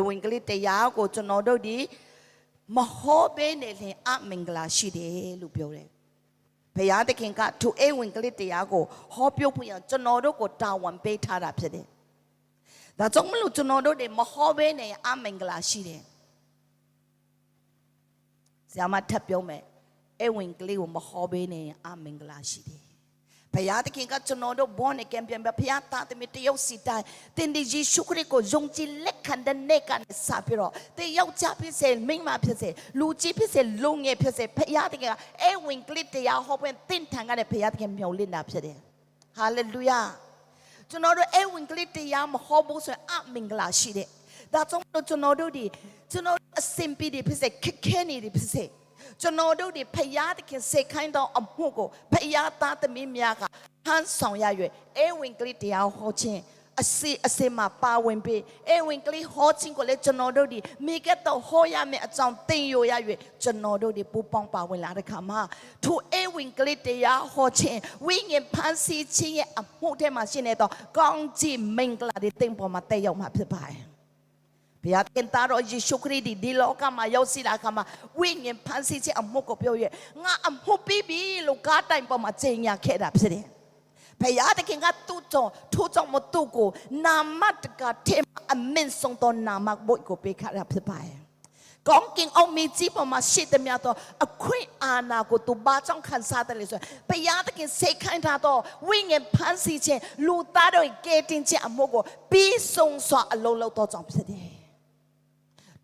ဝင်ကလေးတရားကိုကျွန်တော်တို့ဒီမဟောပေးနေရင်အမင်္ဂလာရှိတယ်လို့ပြောတယ်ဘုရားသခင်ကသူဝင်ကလေးတရားကိုဟောပြောဖို့ရကျွန်တော်တို့ကိုတာဝန်ပေးထားတာဖြစ်တယ်ဒါကြောင့်မလို့ကျွန်တော်တို့တွေမဟောပေးနေအမင်္ဂလာရှိတယ်ဆရာမထပ်ပြောမယ်ဝင်ကလေးကိုမဟောပေးနေအမင်္ဂလာရှိတယ်ဘုရားသခင်ကကျွန်တော်တို့ဘောနေကံပြန်ဘုရားသားသမီးတယောက်စီတိုင်းတင်ဒီယေရှုခရစ်ကိုယုံကြည်လက်ခံတဲ့နေ့ကနေစပြီးတော့တယောက်ျားဖြစ်စေမိန်းမဖြစ်စေလူကြီးဖြစ်စေလူငယ်ဖြစ်စေဘုရားသခင်ကဝင်ကလေးတရားဟောပွင့်တင့်ထန်ကတဲ့ဘုရားသခင်မျှော်လင့်တာဖြစ်တယ်ဟာလေလုယာကျွန်တော်တို့ဝင်ကလေးတရားမဟောဘူးဆိုရင်အမင်္ဂလာရှိတယ်ဒါကြောင့်ကျွန်တော်တို့အစင်ပြီးဖြစ်စေခက်ခဲနေတယ်ဖြစ်စေကျွန်တော်တို့ဒီဖယားတခင်စေခိုင်းတော့အမှုကိုဖယားသားသမီးများကဟန်ဆောင်ရ၍ဝင်ကလေးတရားဟောခြင်းအစမှာပါဝင်ပြီးဝင်ကလေးဟောခြင်းကိုလည်းကျွန်တော်တို့ဒီမိကတော့ဟောရမယ်အကြောင်းသင်ယူရ၍ကျွန်တော်တို့ဒီပူပေါင်းပါဝင်လာတဲ့ခါမှာသူဝင်ကလေးတရားဟောခြင်းဝိညာဉ်ဖန်ဆီးခြင်းရဲ့အမှုထဲမှာရှိနေတော့ကောင်းကြီးမင်္ဂလာတွေတင်ပေါ်မှာတက်ရောက်မှာဖြစ်ပါတယ်ဘုရားသခင်သားတော်ယေရှုခရစ်ဒီလောကမှာရောက်စီလာခါမှာဝိညာဉ်ဖန်ဆီးခြင်းအမှုကိုပြောရဲ့ငါအမှုပြီးပြီလို့ကားတိုင်ပေါ်မှာကြေညာခဲ့တာဖြစ်တယ်ဘုရားသခင်ကသူ့ကြောင့်ထိုးကြောင့်မတူကိုနာမတကထဲမှာအမင်းဆုံးသောနာမဘုတ်ကိုပေးခါတာဖြစ်ပါတယ်ကောင်းကင်အောင်မြင်ကြီးပေါ်မှာရှိတဲ့များတော့အခွင့်အာဏာကိုသူဘာကြောင့်ခံစားတယ်လဲဆိုဘုရားသခင်စိတ်ခိုင်းထားတော့ဝိညာဉ်ဖန်ဆီးခြင်းလူသားတို့ကယ်တင်ခြင်းအမှုကိုပြီးဆုံးစွာအလုံးလုံးတော့ကြောင့်ဖြစ်တယ်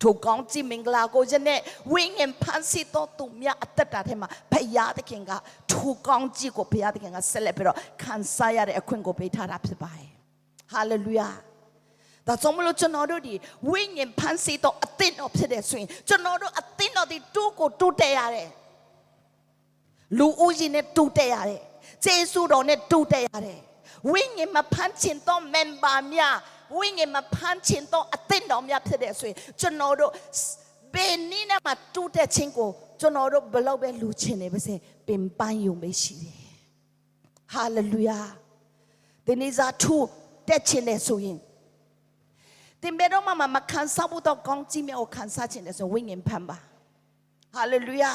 ထိုကောင်းကြီးမင်္ဂလာကိုယနေ့ဝိညာဉ်ဖန်ဆီးတော်သူများအသက်တာထဲမှာဘုရားသခင်ကထိုကောင်းကြီးကိုဘုရားသခင်ကဆက်လက်ပြီးတော့ခံစားရတဲ့အခွင့်ကိုပေးထားတာဖြစ်ပါတယ်ဟာလေလုယာဒါကြောင့်မလို့ကျွန်တော်တို့ဒီဝိညာဉ်ဖန်ဆီးတော်အသင်းတော်ဖြစ်တဲ့ဆိုရင်ကျွန်တော်တို့အသင်းတော်ဒီတိုးကိုတိုးတက်ရတယ်လူဦးရေနဲ့တိုးတက်ရတယ်ကျေးဇူးတော်နဲ့တိုးတက်ရတယ်ဝိညာဉ်မဖန်ချင်တော် member များဝိညာဉ်မဖန်ချင်တော့အသင်းတော်များဖြစ်တဲ့ဆိုရင်ကျွန်တော်တို့ဘယ်နည်းနဲ့မှတူးတက်ခြင်းကိုကျွန်တော်တို့ဘယ်လောက်ပဲလူချင်နေပါစေပင်ပန်းယုံပဲရှိတယ်ဟာလေလုယာဒီနေ့စားထူတက်ခြင်းနဲ့ဆိုရင်တင်ဘယ်တော့မှမခံစားဘူးတော့ကောင်းကြီးများကိုခံစားခြင်းနဲ့ဆိုဝိညာဉ်ဖန်ပါဟာလေလုယာ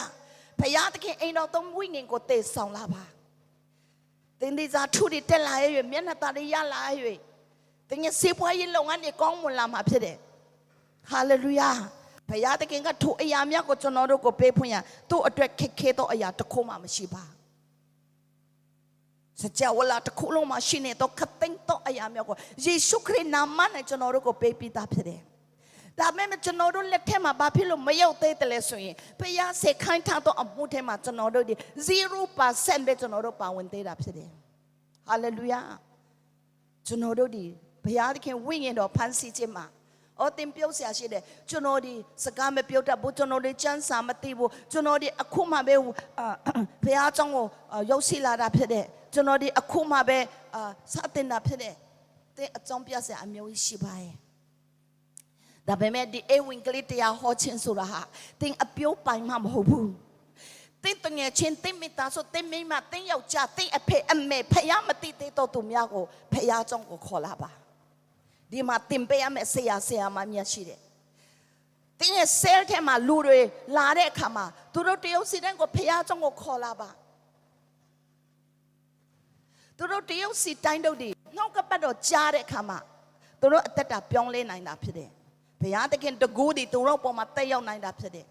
ဘုရားသခင်အိမ်တော်သုံးဝိညာဉ်ကိုတည်ဆောင်လာပါတင်ဒီစားထူတက်လာရဲ့မျက်နှာသားတွေရလာရဲ့တင်ရဲ့စေပွားရေးလုပ်ငန်းတွေကောင်းမွန်လာမှာဖြစ်တယ်ဟာလေလုယာဘုရားသခင်ကထိုအရာများကိုကျွန်တော်တို့ကိုပေးဖွင့်ရသူ့အတွက်ခက်ခဲသောအရာတစ်ခုမှမရှိပါစကြဝဠာတစ်ခုလုံးမှာရှိနေတော့ခတ်သိမ်းသောအရာများကိုယေရှုခရစ်နာမနဲ့ကျွန်တော်တို့ကိုပေးပြီးသားဖြစ်တယ်ဒါပေမဲ့ကျွန်တော်တို့လက်ထက်မှာဘာဖြစ်လို့မရောက်သေးတယ်လဲဆိုရင်ဘုရားစေခိုင်းထားသောအမှုထဲမှာကျွန်တော်တို့ဒီ 0% ပဲကျွန်တော်တို့ပါဝင်သေးတာဖြစ်တယ်ဟာလေလုယာကျွန်တော်တို့ဒီဘုရားသခင်ဝိညာဉ်တော်ဖန်ဆီးခြင်းမှာတင်ပြုတ်ဆရာရှိတယ်ကျွန်တော်ဒီစကားမပြောတတ်ဘူးကျွန်တော်ဒီစံစာမသိဘူးကျွန်တော်ဒီအခုမှပဲဘုရားကျောင်းကိုရောက်ရှိလာတာဖြစ်တယ်ကျွန်တော်ဒီအခုမှပဲစတင်တာဖြစ်တယ်တဲ့အကြောင်းပြဆရာအမျိုးကြီးရှိပါရဲ့ဒါပေမဲ့ဒီဝင်ကလေးတရားဟောခြင်းဆိုတာဟာတင်အပြိုးပိုင်မှမဟုတ်ဘူးတင်တငယ်ချင်းတင်မိသားစုတင်မိမတင်ယောက်ျားတင်အဖေအမေဖယားမတိသေးတော့သူများကိုဖယားကျောင်းကိုခေါ်လာပါဒီမှာတင်ပေးရမယ့်ဆရာမများရှိတယ်တင်းရဲ့ cell ထဲမှာလူတွေလာတဲ့အခါမှာသူတို့တယောက်စီတိုင်းကိုဖယားကျောင်းကိုခေါ်လာပါသူတို့တယောက်စီတိုင်းတို့ဒီနှောက်ကပတ်တော့ကြားတဲ့အခါမှာသူတို့အသက်တာပြောင်းလဲနိုင်တာဖြစ်တယ်ဘုရားသခင်တကူဒီသူတို့ပေါ်မှာတက်ရောက်နိုင်တာဖြစ်တယ်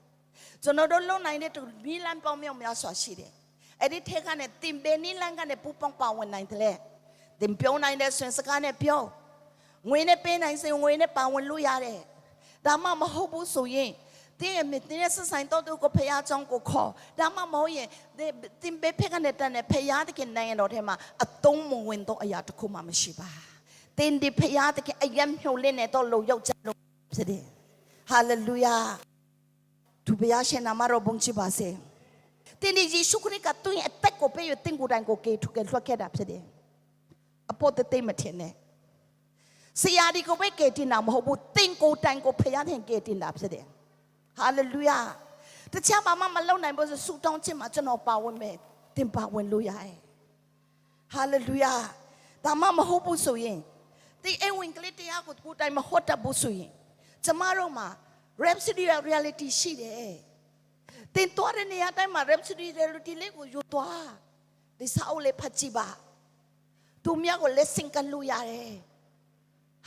ကျွန်တော်တို့လုံနိုင်တဲ့သူမီလန်ပေါင်းမြောက်များစွာရှိတယ်အဲ့ဒီထက်ကနေတင်ပင်နီလန်ကနေပူပေါင်းပါဝင်နိုင်တယ်တင်ပြောနိုင်တဲ့ဆွေစကားနဲ့ပြောငွေနဲ့ပေးနိုင်စေငွေနဲ့ပါဝင်လို့ရတယ်ဒါမှမဟုတ်ဘူးဆိုရင်တင်းရဲ့စဆိုင်တော့သူကိုဖျားချောင်းကိုခေါ်ဒါမှမဟုတ်ရင်တင်ပေးဖက်ကနေတန်းနဲ့ဖျားတခင်နိုင်တော်ထဲမှာအတုံးမဝင်တော့အရာတစ်ခုမှမရှိပါတင်ဒီဖျားတခင်အယံမြုံလင်းနေတော့လုံရောက်ကြလို့ဖြစ်တယ်ဟာလေလုယာသူဘုရားရှင်နာမတော်ဘုန်းကြီးပါစေတင်ဒီယေရှုခရစ်ကသူ့ရဲ့အသက်ကိုပေးရတင်ကိုယ်တိုင်ကိုကေထုကေလွှတ်ခဲ့တာဖြစ်တယ်အဖို့တသိမထင်နဲ့ဆရာဒီကိုပဲကေတင်တာမဟုတ်ဘူးတင်ကိုယ်တိုင်ကိုဖျားတင်ကေတင်တာဖြစ်တယ်ဟာလေလုယာတခြားဘာမှမလုပ်နိုင်ဘူးဆိုဆူတောင်းခြင်းမှာကျွန်တော်ပါဝင်မယ်တင်ပါဝင်လို့ရတယ်ဟာလေလုယာဒါမှမဟုတ်ဘူးဆိုရင်ဒီဝင်ကလေးတရားကိုကိုယ်တိုင်မဟုတ်တတ်ဘူးဆိုရင် ကျမတို့မှာ Rhapsody of reality ရှိတယ်သင်သွားတဲ့နေရာတိုင်းမှာ Rhapsody reality လေးကိုယူသွားဒီစာအုပ်လေးဖတ်ကြည့်ပါသူများကိုလက်ဆင့်ကမ်းလို့ရတယ်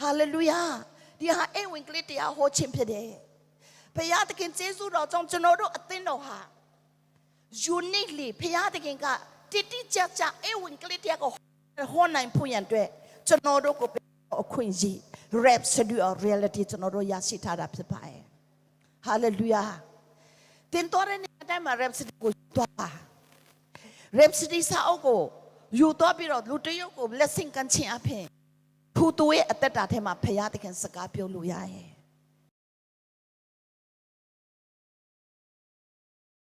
Hallelujah ဒီဟာအိမ်ဝင်ကလေးတရားဟောခြင်းဖြစ်တယ်ဘုရားသခင်ကျေးဇူးတော်ကြောင့်ကျွန်တော်တို့အသင်းတော်ဟာ uniquely ဘုရားသခင်ကတိတိကျကျအိမ်ဝင်ကလေးတရားကိုဟောနိုင်ဖို့ရန်အတွက်ကျွန်တော်တို့ကိုအခွင့်အရေး Rhapsody of reality ကျွန်တော်တို့ရရှိထားတာဖြစ်ပါတယ် Hallelujah သင်တော်တဲ့နေ့အတိုင်းမှာ Rhapsody ကိုသွားပါ Rhapsody စာအုပ်ကိုယူသွားပြီးတော့လူတစ်ယောက်ကိုလက်ဆင့်ကမ်းခြင်းအပြင်သူ့ရဲ့အသက်တာထဲမှာဘုရားသခင်စကားပြောလို့ရရဲ့